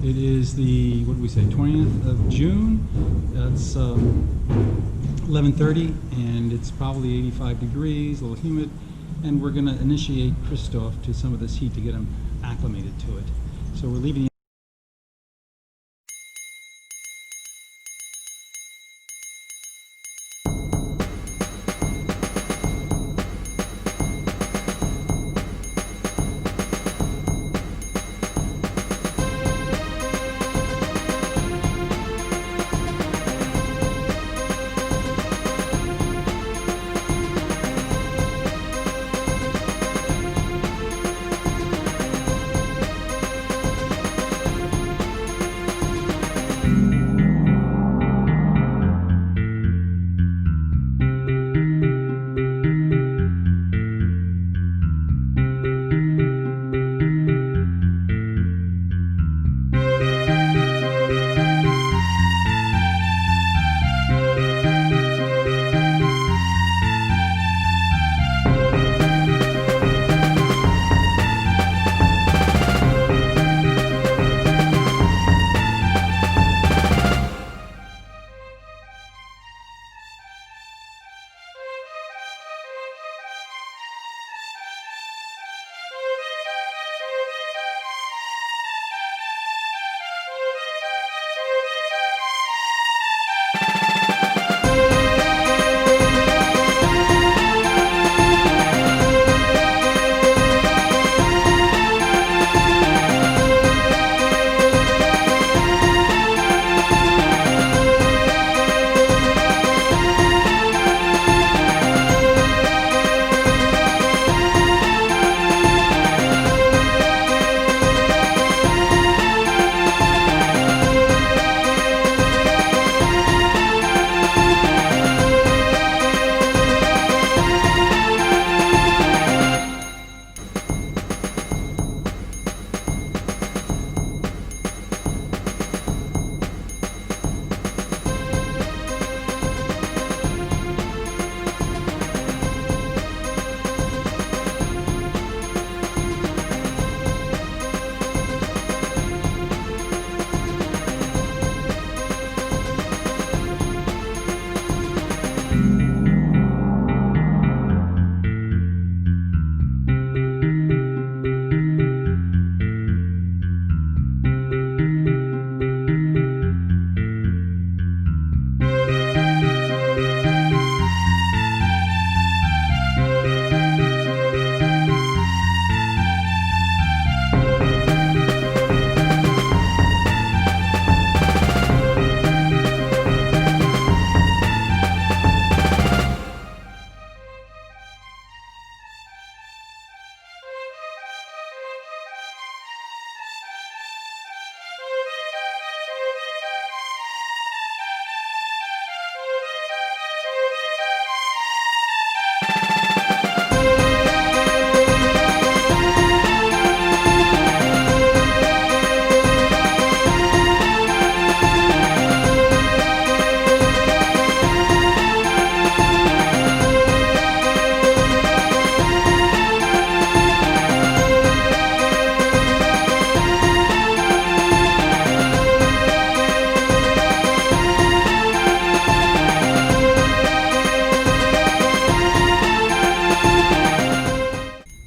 It is the, what did we say, 20th of June. It's 11:30 and it's probably 85 degrees, a little humid. And we're going to initiate Christoph to some of this heat to get him acclimated to it. So we're leaving.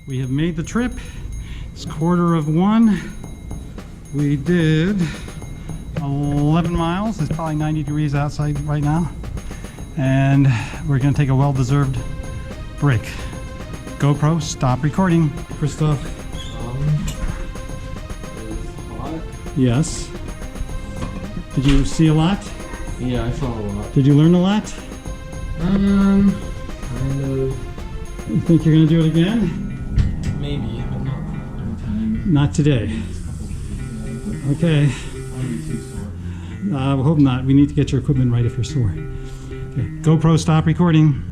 We have made the trip. It's 1:15. We did 11 miles. It's probably 90 degrees outside right now. And we're going to take a well-deserved break. GoPro, stop recording. Christoph. It's hot. Yes. Did you see a lot? Yeah, I saw a lot. Did you learn a lot? Kind of. You think you're going to do it again? Maybe, but not every time. Not today. Okay. I hope not. We need to get your equipment right if you're sore. Okay. GoPro, stop recording.